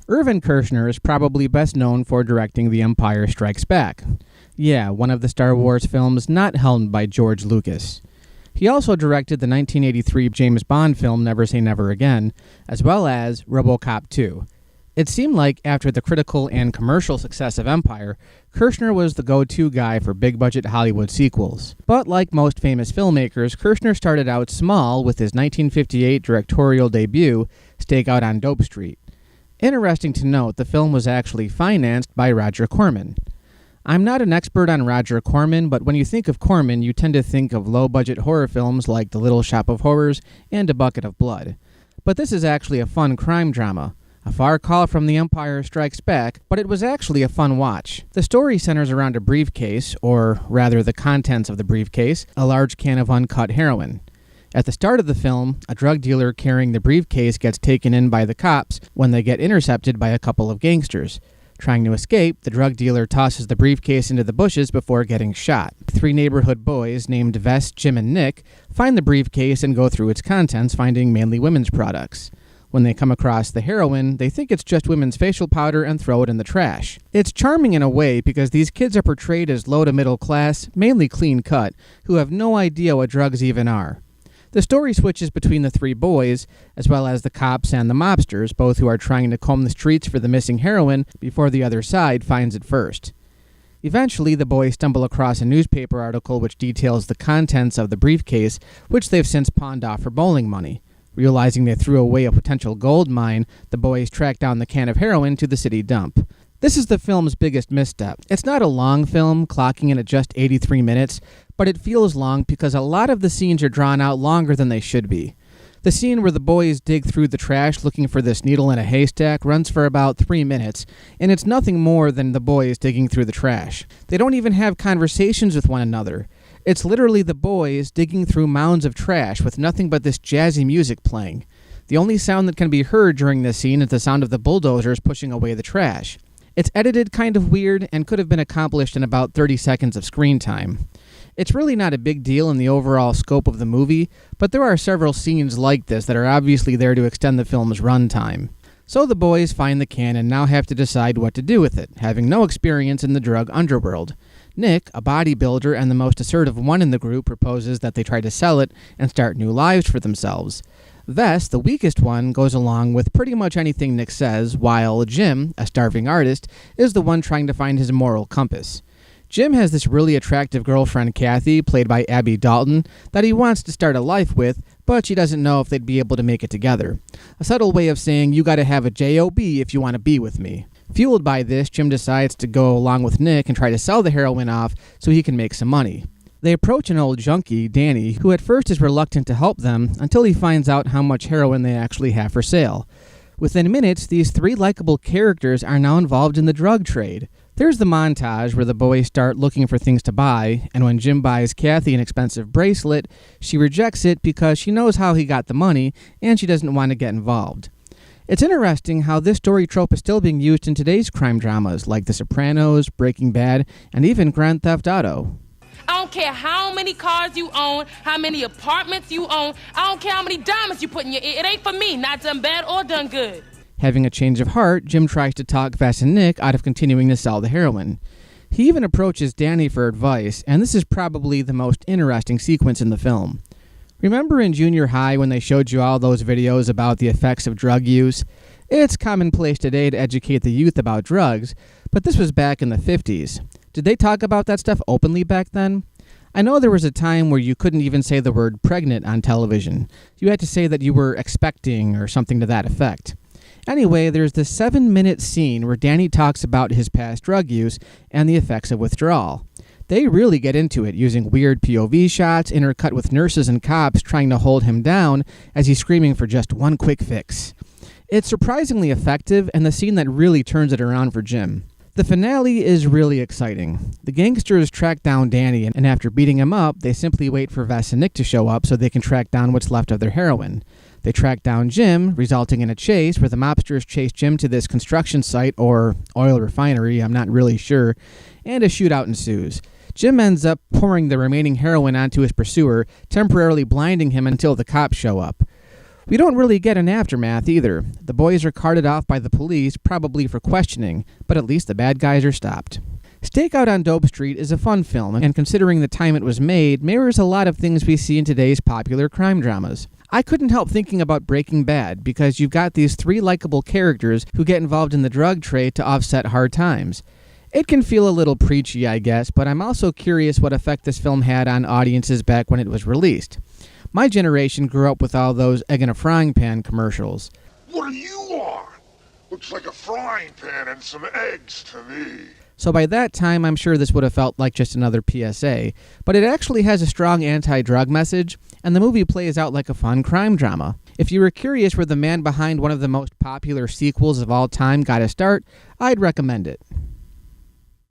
Irvin Kershner is probably best known for directing The Empire Strikes Back. Yeah, one of the Star Wars films not helmed by George Lucas. He also directed the 1983 James Bond film Never Say Never Again, as well as RoboCop 2. It seemed like after the critical and commercial success of Empire, Kershner was the go-to guy for big-budget Hollywood sequels. But like most famous filmmakers, Kershner started out small with his 1958 directorial debut, Stakeout on Dope Street. Interesting to note, the film was actually financed by Roger Corman. I'm not an expert on Roger Corman, but when you think of Corman, you tend to think of low-budget horror films like The Little Shop of Horrors and A Bucket of Blood. But this is actually a fun crime drama. A far call from The Empire Strikes Back, but it was actually a fun watch. The story centers around a briefcase, or rather the contents of the briefcase, a large can of uncut heroin. At the start of the film, a drug dealer carrying the briefcase gets taken in by the cops when they get intercepted by a couple of gangsters. Trying to escape, the drug dealer tosses the briefcase into the bushes before getting shot. 3 neighborhood boys named Vess, Jim, and Nick find the briefcase and go through its contents, finding mainly women's products. When they come across the heroin, they think it's just women's facial powder and throw it in the trash. It's charming in a way because these kids are portrayed as low to middle class, mainly clean cut, who have no idea what drugs even are. The story switches between the 3 boys, as well as the cops and the mobsters, both who are trying to comb the streets for the missing heroin before the other side finds it first. Eventually, the boys stumble across a newspaper article which details the contents of the briefcase, which they've since pawned off for bowling money. Realizing they threw away a potential gold mine, the boys track down the can of heroin to the city dump. This is the film's biggest misstep. It's not a long film, clocking in at just 83 minutes, but it feels long because a lot of the scenes are drawn out longer than they should be. The scene where the boys dig through the trash looking for this needle in a haystack runs for about 3 minutes, and it's nothing more than the boys digging through the trash. They don't even have conversations with one another. It's literally the boys digging through mounds of trash with nothing but this jazzy music playing. The only sound that can be heard during this scene is the sound of the bulldozers pushing away the trash. It's edited kind of weird and could have been accomplished in about 30 seconds of screen time. It's really not a big deal in the overall scope of the movie, but there are several scenes like this that are obviously there to extend the film's runtime. So the boys find the can and now have to decide what to do with it, having no experience in the drug underworld. Nick, a bodybuilder and the most assertive one in the group, proposes that they try to sell it and start new lives for themselves. Vess, the weakest one, goes along with pretty much anything Nick says, while Jim, a starving artist, is the one trying to find his moral compass. Jim has this really attractive girlfriend, Kathy, played by Abby Dalton, that he wants to start a life with, but she doesn't know if they'd be able to make it together. A subtle way of saying, you gotta have a J.O.B. if you want to be with me. Fueled by this, Jim decides to go along with Nick and try to sell the heroin off so he can make some money. They approach an old junkie, Danny, who at first is reluctant to help them until he finds out how much heroin they actually have for sale. Within minutes, these 3 likable characters are now involved in the drug trade. There's the montage where the boys start looking for things to buy, and when Jim buys Kathy an expensive bracelet, she rejects it because she knows how he got the money and she doesn't want to get involved. It's interesting how this story trope is still being used in today's crime dramas like The Sopranos, Breaking Bad, and even Grand Theft Auto. I don't care how many cars you own, how many apartments you own. I don't care how many diamonds you put in your ear. It ain't for me, not done bad or done good. Having a change of heart, Jim tries to talk Vess and Nick out of continuing to sell the heroin. He even approaches Danny for advice, and this is probably the most interesting sequence in the film. Remember in junior high when they showed you all those videos about the effects of drug use? It's commonplace today to educate the youth about drugs, but this was back in the 50s. Did they talk about that stuff openly back then? I know there was a time where you couldn't even say the word pregnant on television. You had to say that you were expecting or something to that effect. Anyway, there's this 7-minute scene where Danny talks about his past drug use and the effects of withdrawal. They really get into it, using weird POV shots intercut with nurses and cops trying to hold him down as he's screaming for just one quick fix. It's surprisingly effective and the scene that really turns it around for Jim. The finale is really exciting. The gangsters track down Danny, and after beating him up, they simply wait for Vess and Nick to show up so they can track down what's left of their heroin. They track down Jim, resulting in a chase where the mobsters chase Jim to this construction site or oil refinery, I'm not really sure, and a shootout ensues. Jim ends up pouring the remaining heroin onto his pursuer, temporarily blinding him until the cops show up. We don't really get an aftermath either. The boys are carted off by the police, probably for questioning, but at least the bad guys are stopped. Stakeout on Dope Street is a fun film, and considering the time it was made, mirrors a lot of things we see in today's popular crime dramas. I couldn't help thinking about Breaking Bad, because you've got these three likable characters who get involved in the drug trade to offset hard times. It can feel a little preachy, I guess, but I'm also curious what effect this film had on audiences back when it was released. My generation grew up with all those egg in a frying pan commercials. What are you on? Looks like a frying pan and some eggs to me. So by that time, I'm sure this would have felt like just another PSA, but it actually has a strong anti-drug message, and the movie plays out like a fun crime drama. If you were curious where the man behind one of the most popular sequels of all time got a start, I'd recommend it.